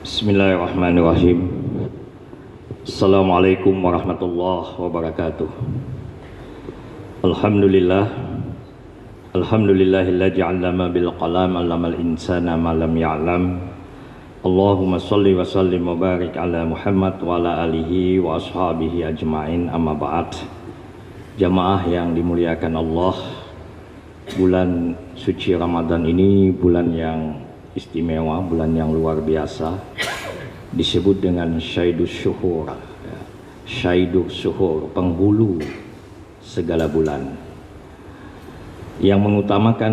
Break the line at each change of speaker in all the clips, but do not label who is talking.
Bismillahirrahmanirrahim. Assalamualaikum warahmatullahi wabarakatuh. Alhamdulillah. Alhamdulillahilladzi 'allama bil qalam 'allamal insana ma lam ya'lam. Allahumma shalli wa sallim wa barik ala Muhammad wa ala alihi wa ashabihi ajma'in, amma ba'd. Jamaah yang dimuliakan Allah, bulan suci Ramadan ini bulan yang istimewa, bulan yang luar biasa, disebut dengan Syaidus Syuhur, Syaidus Syuhur, penghulu segala bulan. Yang mengutamakan,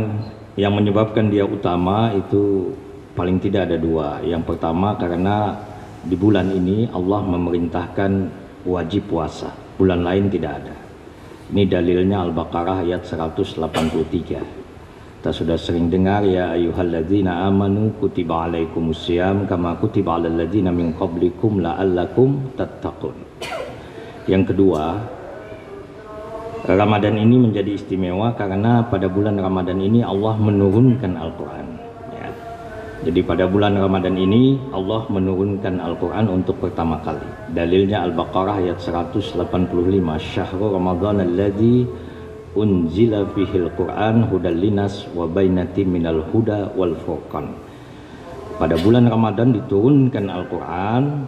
yang menyebabkan dia utama itu paling tidak ada dua. Yang pertama, karena di bulan ini Allah memerintahkan wajib puasa, bulan lain tidak ada. Ini dalilnya Al-Baqarah ayat 183. Kita sudah sering dengar, ya ayyuhalladzina amanu kutiba alaikumusiyam kama kutiba alal ladzina min qablikum la'allakum tattaqun. Yang kedua, Ramadan ini menjadi istimewa karena pada bulan Ramadan ini Allah menurunkan Al-Quran, ya. Jadi pada bulan Ramadan ini Allah menurunkan Al-Quran untuk pertama kali. Dalilnya Al-Baqarah ayat 185, syahrul ramadhan alladzi unzila fihil Quran hudal linas wa bainatim minal huda wal furqan. Pada bulan Ramadan diturunkan Al-Quran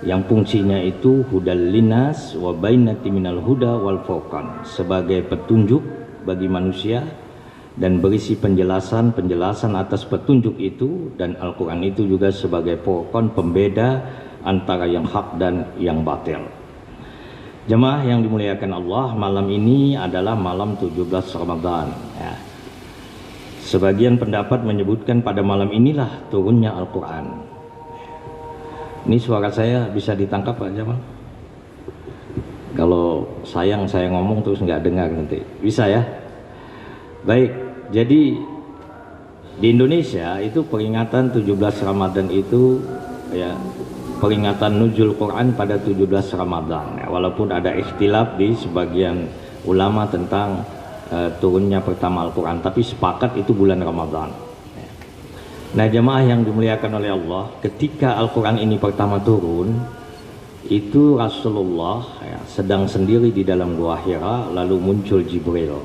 yang fungsinya itu hudal linas wa bainatim minal huda wal furqan, sebagai petunjuk bagi manusia dan berisi penjelasan atas petunjuk itu, dan Al-Quran itu juga sebagai furqan, pembeda antara yang hak dan yang batil. Jemaah yang dimuliakan Allah, malam ini adalah malam 17 Ramadan, ya. Sebagian pendapat menyebutkan pada malam inilah turunnya Al-Quran. Ini suara saya bisa ditangkap Pak Jamal? Kalau saya ngomong terus nggak dengar nanti, bisa ya? Baik, jadi di Indonesia itu peringatan 17 Ramadan itu, ya, peringatan nuzul Quran pada 17 Ramadan, ya, walaupun ada ikhtilaf di sebagian ulama tentang turunnya pertama Al-Quran, tapi sepakat itu bulan Ramadan, ya. Nah jemaah yang dimuliakan oleh Allah, ketika Al-Quran ini pertama turun, itu Rasulullah, ya, sedang sendiri di dalam gua Hira, lalu muncul Jibril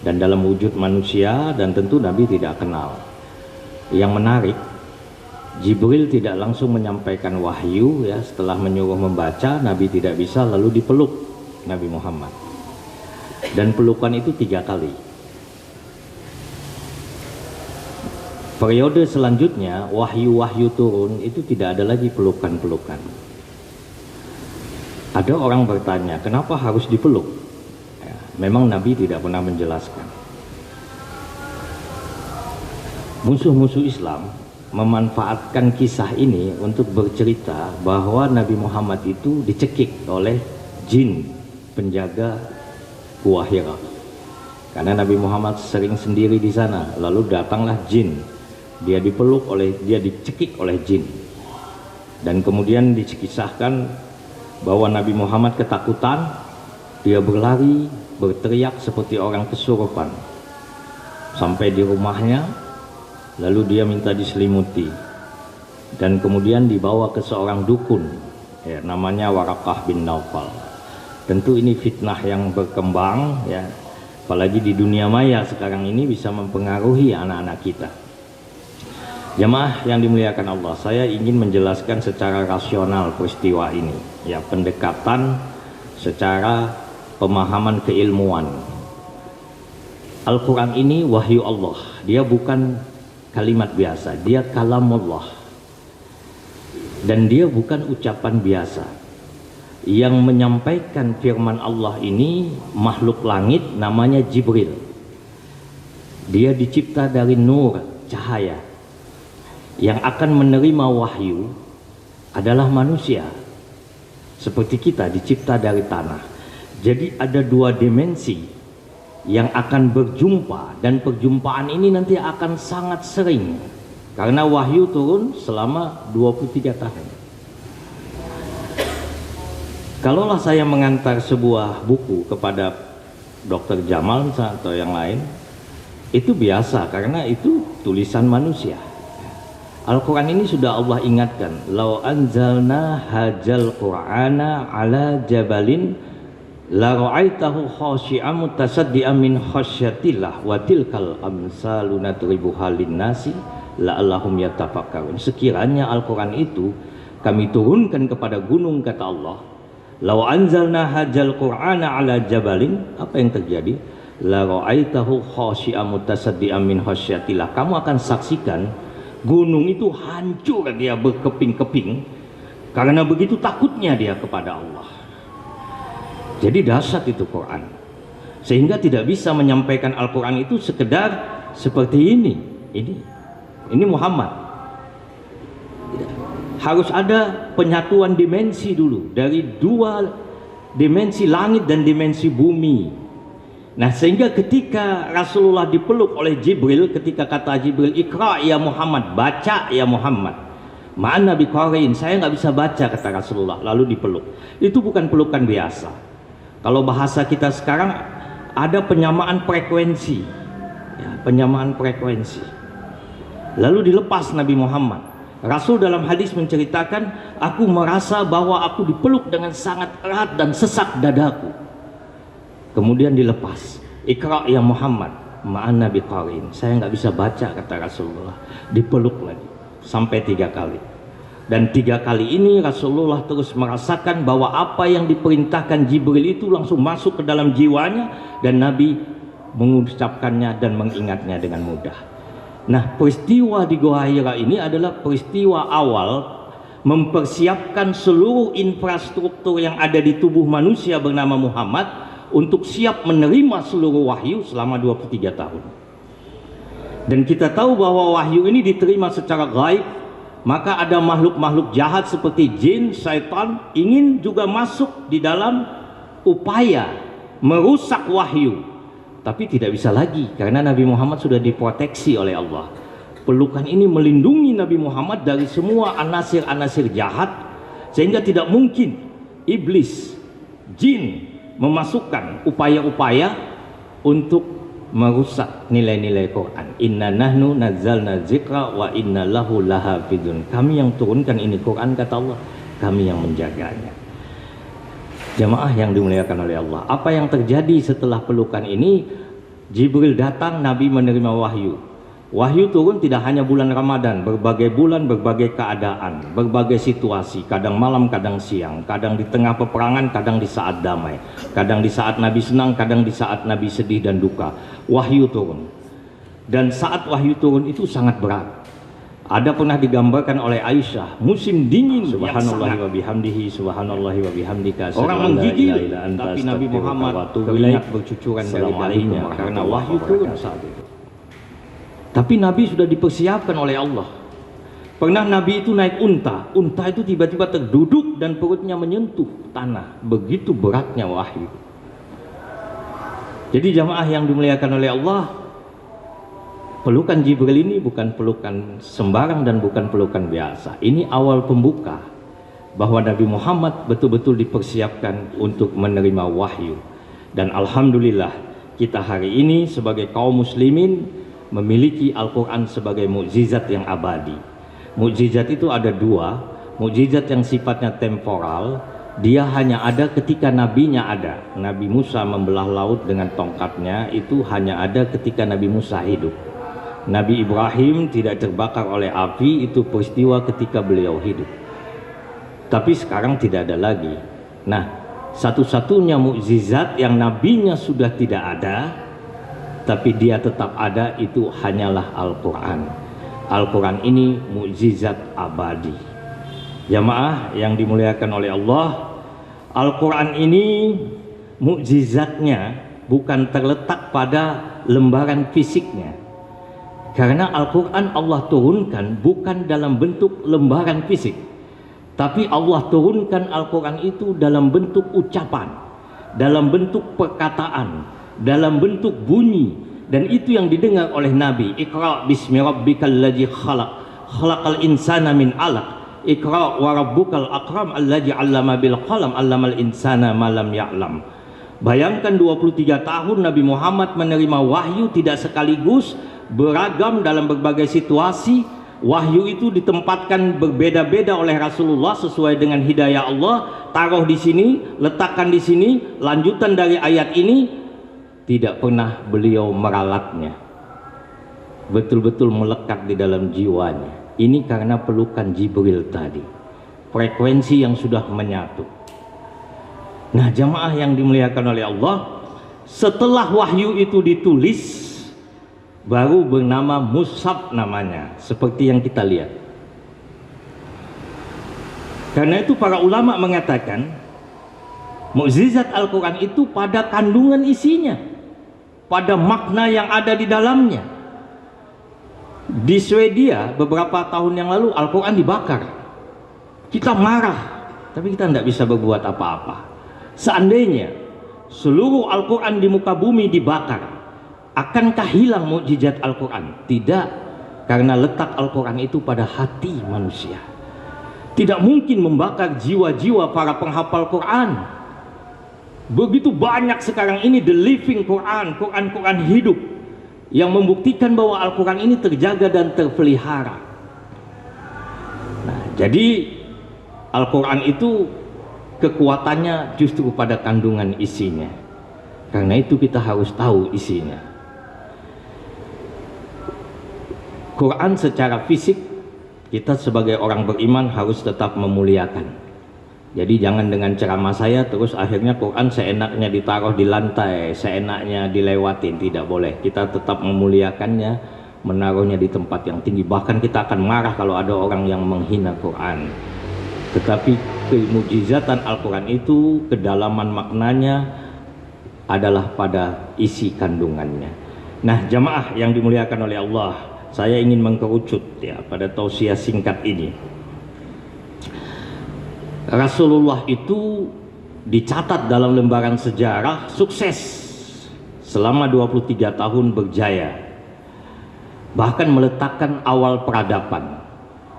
dan dalam wujud manusia, dan tentu Nabi tidak kenal. Yang menarik, Jibril tidak langsung menyampaikan wahyu, ya. Setelah menyuruh membaca, Nabi tidak bisa, lalu dipeluk Nabi Muhammad, dan pelukan itu 3 kali. Periode selanjutnya wahyu-wahyu turun itu tidak ada lagi pelukan-pelukan. Ada orang bertanya, kenapa harus dipeluk? Ya, memang Nabi tidak pernah menjelaskan. Musuh-musuh Islam memanfaatkan kisah ini untuk bercerita bahwa Nabi Muhammad itu dicekik oleh jin penjaga Gua Hira. Karena Nabi Muhammad sering sendiri di sana, lalu datanglah jin. Dia dicekik oleh jin. Dan kemudian dikisahkan bahwa Nabi Muhammad ketakutan, dia berlari, berteriak seperti orang kesurupan. Sampai di rumahnya, lalu dia minta diselimuti, dan kemudian dibawa ke seorang dukun, ya, namanya Warakah bin Naufal. Tentu ini fitnah yang berkembang, ya, apalagi di dunia maya sekarang ini bisa mempengaruhi anak-anak kita. Jemaah yang dimuliakan Allah, saya ingin menjelaskan secara rasional peristiwa ini, ya, pendekatan secara pemahaman keilmuan. Al-Quran ini wahyu Allah, dia bukan kalimat biasa, dia kalamullah, dan dia bukan ucapan biasa. Yang menyampaikan firman Allah ini makhluk langit namanya Jibril. Dia dicipta dari nur, cahaya. Yang akan menerima wahyu adalah manusia, seperti kita dicipta dari tanah. Jadi ada 2 dimensi yang akan berjumpa, dan perjumpaan ini nanti akan sangat sering karena wahyu turun selama 23 tahun. Kalaulah saya mengantar sebuah buku kepada Dr. Jamal atau yang lain, itu biasa karena itu tulisan manusia. Al-Quran ini sudah Allah ingatkan, lau anzalna hadzal qur'ana ala jabalin la ra'aitahu khashi'an mutasaddian min khasyatillah wa tilkal amsalu nadribuha linnasi la'allahum yatafakkarun. Sekiranya Al-Quran itu kami turunkan kepada gunung, kata Allah, lau anzalna hadzal qur'ana ala jabalin, apa yang terjadi? La ra'aitahu khashi'an mutasaddian min khasyatillah. Kamu akan saksikan gunung itu hancur, dia berkeping-keping karena begitu takutnya dia kepada Allah. Jadi dahsyat itu Quran, sehingga tidak bisa menyampaikan Al-Quran itu sekedar seperti ini Muhammad. Harus ada penyatuan dimensi dulu, dari dua dimensi langit dan dimensi bumi. Nah, sehingga ketika Rasulullah dipeluk oleh Jibril, ketika kata Jibril, Iqra ya Muhammad, baca ya Muhammad, ma'ana biqari'in, saya nggak bisa baca, kata Rasulullah, lalu dipeluk. Itu bukan pelukan biasa. Kalau bahasa kita sekarang ada penyamaan frekuensi, ya, penyamaan frekuensi. Lalu dilepas Nabi Muhammad. Rasul dalam hadis menceritakan, aku merasa bahwa aku dipeluk dengan sangat erat dan sesak dadaku. Kemudian dilepas, Iqra ya Muhammad, ma'ana biqari'in, saya nggak bisa baca, kata Rasulullah. Dipeluk lagi sampai 3 kali. Dan 3 kali ini Rasulullah terus merasakan bahwa apa yang diperintahkan Jibril itu langsung masuk ke dalam jiwanya, dan Nabi mengucapkannya dan mengingatnya dengan mudah. Nah, peristiwa di Gua Hira ini adalah peristiwa awal mempersiapkan seluruh infrastruktur yang ada di tubuh manusia bernama Muhammad untuk siap menerima seluruh wahyu selama 23 tahun. Dan kita tahu bahwa wahyu ini diterima secara gaib, maka ada makhluk-makhluk jahat seperti jin, syaitan ingin juga masuk di dalam upaya merusak wahyu, tapi tidak bisa lagi karena Nabi Muhammad sudah diproteksi oleh Allah. Pelukan ini melindungi Nabi Muhammad dari semua anasir-anasir jahat, sehingga tidak mungkin iblis, jin memasukkan upaya-upaya untuk merusak nilai-nilai Quran. Inna nahnu nazzalna dzikra wa inna lahu lahafidun. Kami yang turunkan ini Quran, kata Allah, kami yang menjaganya. Jamaah yang dimuliakan oleh Allah, apa yang terjadi setelah pelukan ini? Jibril datang, Nabi menerima wahyu. Wahyu turun tidak hanya bulan Ramadan, berbagai bulan, berbagai keadaan, berbagai situasi, kadang malam, kadang siang, kadang di tengah peperangan, kadang di saat damai, kadang di saat Nabi senang, kadang di saat Nabi sedih dan duka. Wahyu turun. Dan saat wahyu turun itu sangat berat. Ada pernah digambarkan oleh Aisyah, musim dingin, subhanallahi wa bihamdihi, subhanallahi wa bihamdika, orang menggigil, tapi Nabi Muhammad keringat bercucuran dari dahinya karena wahyu turun saat itu. Tapi Nabi sudah dipersiapkan oleh Allah. Pernah Nabi itu naik unta, unta itu tiba-tiba terduduk dan perutnya menyentuh tanah, begitu beratnya wahyu. Jadi jamaah yang dimuliakan oleh Allah, pelukan Jibril ini bukan pelukan sembarang dan bukan pelukan biasa. Ini awal pembuka bahwa Nabi Muhammad betul-betul dipersiapkan untuk menerima wahyu. Dan alhamdulillah kita hari ini sebagai kaum muslimin memiliki Al-Quran sebagai mukjizat yang abadi. Mukjizat itu ada dua, mukjizat yang sifatnya temporal, dia hanya ada ketika nabinya ada. Nabi Musa membelah laut dengan tongkatnya, itu hanya ada ketika Nabi Musa hidup. Nabi Ibrahim tidak terbakar oleh api, itu peristiwa ketika beliau hidup. Tapi sekarang tidak ada lagi. Nah, satu-satunya mukjizat yang nabinya sudah tidak ada tapi dia tetap ada, itu hanyalah Al-Quran. Al-Quran ini mukjizat abadi. Jamaah yang dimuliakan oleh Allah, Al-Quran ini mukjizatnya bukan terletak pada lembaran fisiknya. Karena Al-Quran Allah turunkan bukan dalam bentuk lembaran fisik, tapi Allah turunkan Al-Quran itu dalam bentuk ucapan, dalam bentuk perkataan, dalam bentuk bunyi, dan itu yang didengar oleh Nabi. Iqra bismi rabbikal ladzi khalaq, khalaqal insana min 'alaq, Iqra wa rabbukal akram alladzi 'allama bil qalam, 'allamal insana ma lam ya'lam. Bayangkan 23 tahun Nabi Muhammad menerima wahyu tidak sekaligus, beragam dalam berbagai situasi, Wahyu itu ditempatkan berbeda-beda oleh Rasulullah sesuai dengan hidayah Allah. Taruh di sini, letakkan di sini, lanjutan dari ayat ini, tidak pernah beliau meralatnya. Betul-betul melekat di dalam jiwanya. Ini karena pelukan Jibril tadi, frekuensi yang sudah menyatu. Nah, jamaah yang dimuliakan oleh Allah, setelah wahyu itu ditulis, baru bernama mushaf namanya, seperti yang kita lihat. Karena itu para ulama mengatakan mukjizat Al-Quran itu pada kandungan isinya, pada makna yang ada di dalamnya. Di Swedia beberapa tahun yang lalu Al-Quran dibakar. Kita marah, tapi kita tidak bisa berbuat apa-apa. Seandainya seluruh Al-Quran di muka bumi dibakar, akankah hilang mukjizat Al-Quran? Tidak, karena letak Al-Quran itu pada hati manusia. Tidak mungkin membakar jiwa-jiwa para penghafal Quran. Begitu banyak sekarang ini the living Quran, Quran hidup, yang membuktikan bahwa Al-Quran ini terjaga dan terpelihara. Nah, jadi Al-Quran itu kekuatannya justru pada kandungan isinya. Karena itu kita harus tahu isinya. Quran secara fisik, kita sebagai orang beriman harus tetap memuliakan. Jadi jangan dengan ceramah saya terus akhirnya Quran seenaknya ditaruh di lantai, seenaknya dilewatin. Tidak boleh. Kita tetap memuliakannya, menaruhnya di tempat yang tinggi. Bahkan kita akan marah kalau ada orang yang menghina Quran. Tetapi kemujizatan Al-Quran itu, kedalaman maknanya adalah pada isi kandungannya. Nah, jamaah yang dimuliakan oleh Allah, saya ingin mengkerucut ya pada tausiah singkat ini. Rasulullah itu dicatat dalam lembaran sejarah sukses selama 23 tahun berjaya, bahkan meletakkan awal peradaban.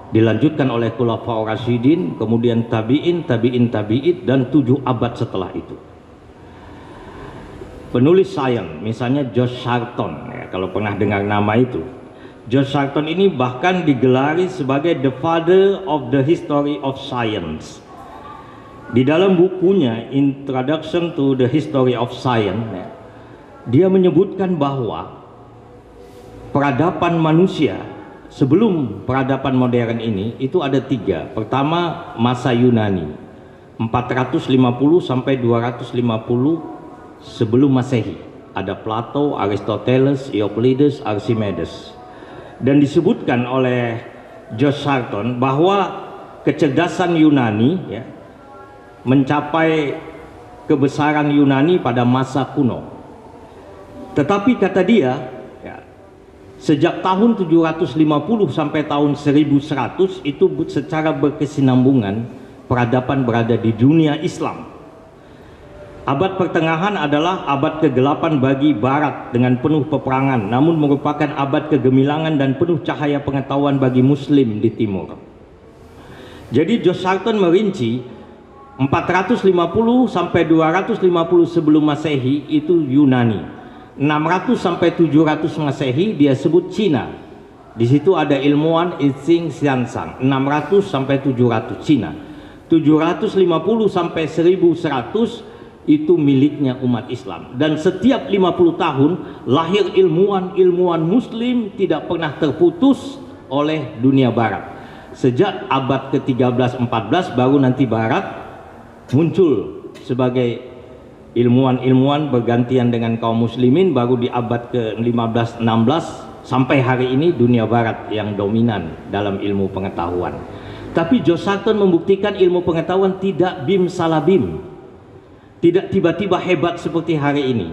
Dilanjutkan oleh Khulafaur Rasyidin, kemudian tabi'in, dan 7 abad setelah itu. Penulis sains, misalnya George Sarton, ya, kalau pernah dengar nama itu, George Sarton ini bahkan digelari sebagai the father of the history of science. Di dalam bukunya Introduction to the History of Science, ya, dia menyebutkan bahwa peradaban manusia sebelum peradaban modern ini itu ada 3. Pertama, masa Yunani 450 sampai 250 sebelum Masehi. Ada Plato, Aristoteles, Euclides, Archimedes. Dan disebutkan oleh George Sarton bahwa kecerdasan Yunani ya, mencapai kebesaran Yunani pada masa kuno. Tetapi kata dia, ya, sejak tahun 750 sampai tahun 1100 itu secara berkesinambungan peradaban berada di dunia Islam. Abad pertengahan adalah abad kegelapan bagi Barat dengan penuh peperangan, namun merupakan abad kegemilangan dan penuh cahaya pengetahuan bagi Muslim di timur. Jadi George Sarton merinci 450 sampai 250 sebelum Masehi itu Yunani. 600 sampai 700 Masehi dia sebut Cina. Di situ ada ilmuwan Yixing Xiansang. 600 sampai 700 Cina. 750 sampai 1100 itu miliknya umat Islam. Dan setiap 50 tahun lahir ilmuwan Muslim tidak pernah terputus oleh dunia Barat. Sejak abad ke-13-14 baru nanti Barat muncul sebagai ilmuwan bergantian dengan kaum muslimin, baru di abad ke-15-16 sampai hari ini dunia Barat yang dominan dalam ilmu pengetahuan. Tapi George Sarton membuktikan ilmu pengetahuan tidak bim salah bim, tidak tiba-tiba hebat seperti hari ini.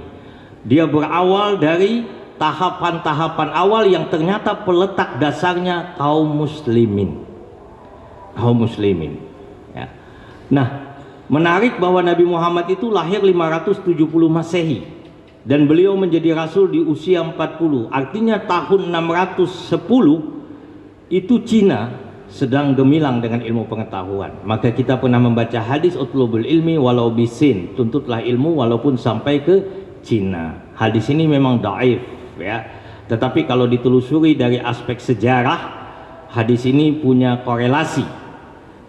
Dia berawal dari tahapan-tahapan awal yang ternyata peletak dasarnya kaum muslimin. Ya. Nah, menarik bahwa Nabi Muhammad itu lahir 570 Masehi dan beliau menjadi rasul di usia 40. Artinya tahun 610 itu Cina sedang gemilang dengan ilmu pengetahuan. Maka kita pernah membaca hadis utlubul ilmi walau bisin, tuntutlah ilmu walaupun sampai ke Cina. Hadis ini memang dhaif ya. Tetapi kalau ditelusuri dari aspek sejarah, hadis ini punya korelasi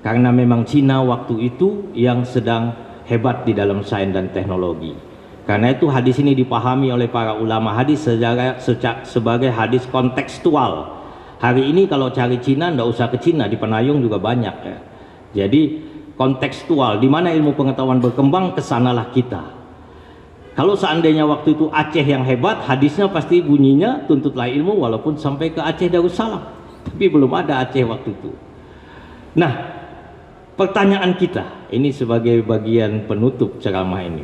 karena memang Cina waktu itu yang sedang hebat di dalam sains dan teknologi. Karena itu hadis ini dipahami oleh para ulama hadis sebagai hadis kontekstual. Hari ini kalau cari Cina nggak usah ke Cina, di Penayung juga banyak ya. Jadi kontekstual, di mana ilmu pengetahuan berkembang, kesanalah kita. Kalau seandainya waktu itu Aceh yang hebat, hadisnya pasti bunyinya tuntutlah ilmu walaupun sampai ke Aceh Darussalam. Tapi belum ada Aceh waktu itu. Nah, pertanyaan kita ini sebagai bagian penutup ceramah ini,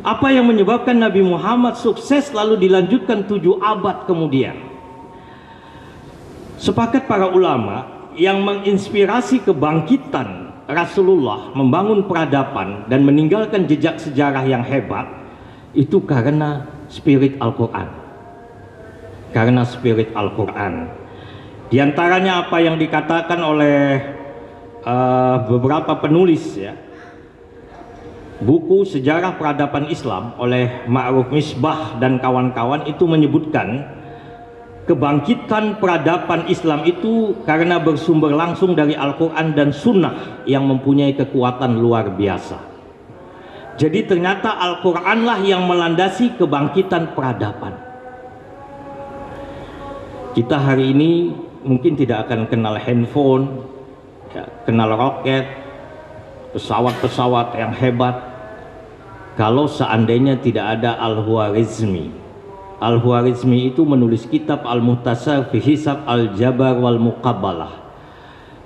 apa yang menyebabkan Nabi Muhammad sukses lalu dilanjutkan 7 abad kemudian? Sepakat para ulama yang menginspirasi kebangkitan Rasulullah membangun peradaban dan meninggalkan jejak sejarah yang hebat itu karena spirit Al-Quran. Karena spirit Al-Quran. Di antaranya apa yang dikatakan oleh beberapa penulis ya, buku Sejarah Peradaban Islam oleh Ma'ruf Misbah dan kawan-kawan itu menyebutkan kebangkitan peradaban Islam itu karena bersumber langsung dari Al-Quran dan Sunnah yang mempunyai kekuatan luar biasa. Jadi ternyata Al-Quranlah yang melandasi kebangkitan peradaban. Kita hari ini mungkin tidak akan kenal handphone, ya, kenal roket, pesawat-pesawat yang hebat, kalau seandainya tidak ada Al-Khwarizmi. Al-Khwarizmi itu menulis kitab Al-Muhtasar fi Hisab Al-Jabar wal Muqabbalah.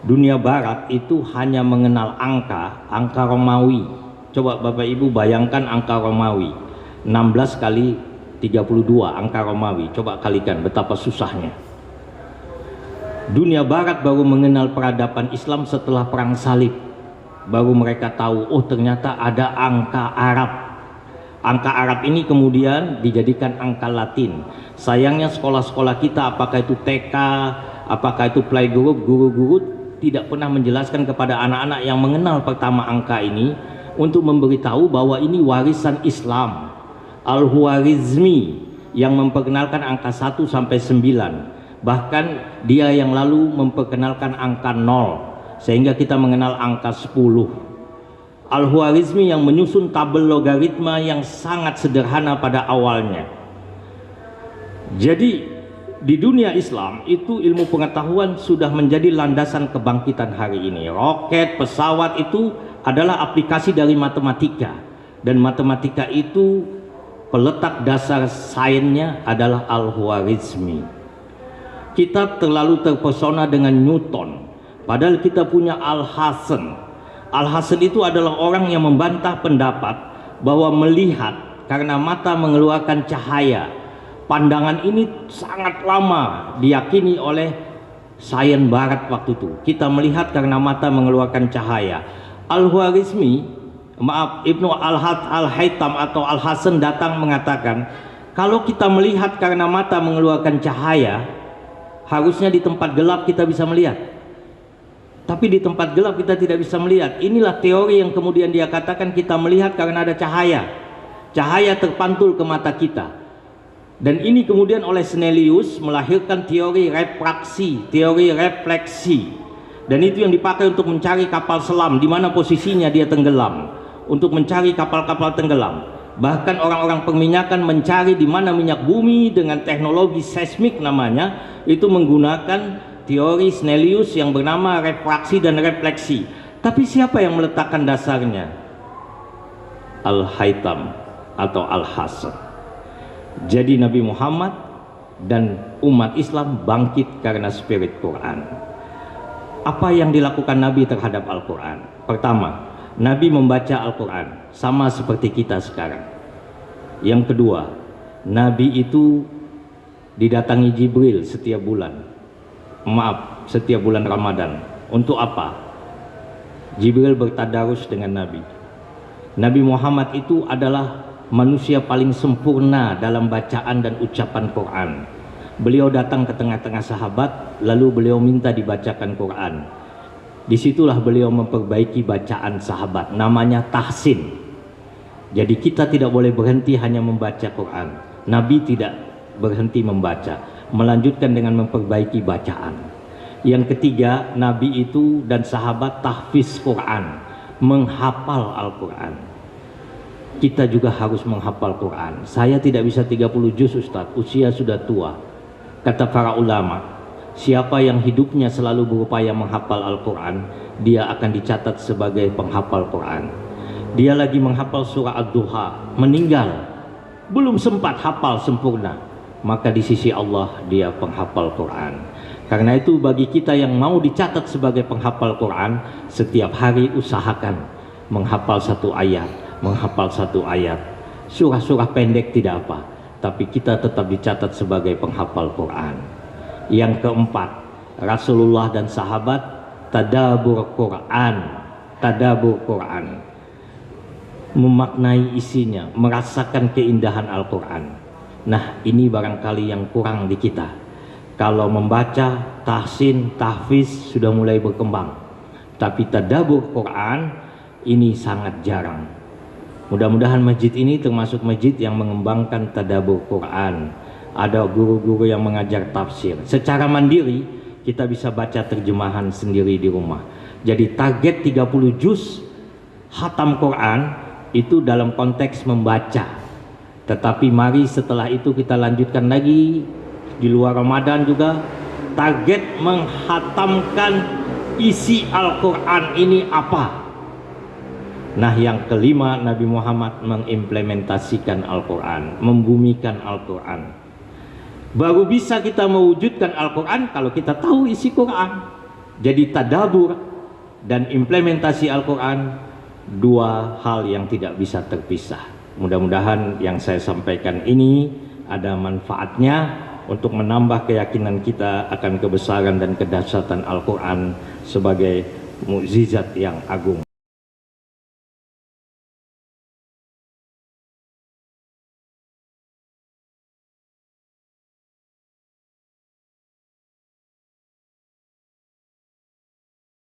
Dunia barat itu hanya mengenal angka Romawi. Coba Bapak Ibu bayangkan angka Romawi 16 kali 32 angka Romawi. Coba kalikan betapa susahnya. Dunia barat baru mengenal peradaban Islam setelah perang salib. Baru mereka tahu, oh ternyata ada angka Arab. Angka Arab ini kemudian dijadikan angka Latin. Sayangnya sekolah-sekolah kita, apakah itu TK, apakah itu playgroup, guru-guru tidak pernah menjelaskan kepada anak-anak yang mengenal pertama angka ini untuk memberitahu bahwa ini warisan Islam. Al-Khwarizmi yang memperkenalkan angka 1 sampai 9. Bahkan dia yang lalu memperkenalkan angka 0 sehingga kita mengenal angka 10. Al-Khwarizmi yang menyusun tabel logaritma yang sangat sederhana pada awalnya. Jadi di dunia Islam itu ilmu pengetahuan sudah menjadi landasan kebangkitan hari ini. Roket, pesawat itu adalah aplikasi dari matematika, dan matematika itu peletak dasar sainsnya adalah Al-Khwarizmi. Kita terlalu terpesona dengan Newton, padahal kita punya Al-Hasan. Al-Hasan itu adalah orang yang membantah pendapat bahwa melihat karena mata mengeluarkan cahaya. Pandangan ini sangat lama diyakini oleh sains barat waktu itu. Kita melihat karena mata mengeluarkan cahaya. Al-Khwarizmi, Ibnu Al-Haytham atau Al-Hasan datang mengatakan, kalau kita melihat karena mata mengeluarkan cahaya, harusnya di tempat gelap kita bisa melihat. Tapi di tempat gelap kita tidak bisa melihat. Inilah teori yang kemudian dia katakan kita melihat karena ada cahaya. Cahaya terpantul ke mata kita. Dan ini kemudian oleh Snellius melahirkan teori refraksi, teori refleksi. Dan itu yang dipakai untuk mencari kapal selam, di mana posisinya dia tenggelam. Untuk mencari kapal-kapal tenggelam. Bahkan orang-orang perminyakan mencari di mana minyak bumi dengan teknologi seismik namanya, itu menggunakan teori Snellius yang bernama refraksi dan refleksi. Tapi siapa yang meletakkan dasarnya? Al-Haytham atau Al-Hasan. Jadi Nabi Muhammad dan umat Islam bangkit karena spirit Quran. Apa yang dilakukan Nabi terhadap Al-Quran? Pertama, Nabi membaca Al-Quran sama seperti kita sekarang. Yang kedua, Nabi itu didatangi Jibril setiap bulan. Setiap bulan Ramadan. Untuk apa? Jibril bertadarus dengan Nabi. Nabi Muhammad itu adalah manusia paling sempurna dalam bacaan dan ucapan Quran. Beliau datang ke tengah-tengah sahabat, lalu beliau minta dibacakan Quran. Disitulah beliau memperbaiki bacaan sahabat, namanya tahsin. Jadi kita tidak boleh berhenti hanya membaca Quran. Nabi tidak berhenti membaca, melanjutkan dengan memperbaiki bacaan. Yang ketiga, Nabi itu dan sahabat tahfiz Quran, menghafal Al-Quran. Kita juga harus menghafal Quran. Saya tidak bisa 30 juz Ustadz, usia sudah tua. Kata para ulama, siapa yang hidupnya selalu berupaya menghafal Al-Quran, dia akan dicatat sebagai penghafal Quran. Dia lagi menghafal surah Ad-Duha, meninggal, belum sempat hafal sempurna, maka di sisi Allah dia penghafal Quran. Karena itu bagi kita yang mau dicatat sebagai penghafal Quran, setiap hari usahakan menghafal satu ayat, menghafal satu ayat. Surah-surah pendek tidak apa, tapi kita tetap dicatat sebagai penghafal Quran. Yang keempat, Rasulullah dan sahabat tadabur Quran, tadabur Quran, memaknai isinya, merasakan keindahan Al-Quran. Nah, ini barangkali yang kurang di kita. Kalau membaca, tahsin, tahfiz sudah mulai berkembang, tapi tadabur Quran ini sangat jarang. Mudah-mudahan masjid ini termasuk masjid yang mengembangkan tadabur Quran. Ada guru-guru yang mengajar tafsir. Secara mandiri kita bisa baca terjemahan sendiri di rumah. Jadi target 30 juz khatam Quran itu dalam konteks membaca. Tetapi mari setelah itu kita lanjutkan lagi di luar Ramadan juga, target menghatamkan isi Al-Quran ini apa. Nah, yang kelima, Nabi Muhammad mengimplementasikan Al-Quran, membumikan Al-Quran. Baru bisa kita mewujudkan Al-Quran kalau kita tahu isi Quran. Jadi tadabur dan implementasi Al-Quran dua hal yang tidak bisa terpisah. Mudah-mudahan yang saya sampaikan ini ada manfaatnya untuk menambah keyakinan kita akan kebesaran dan kedahsyatan Al-Quran sebagai mukjizat yang agung.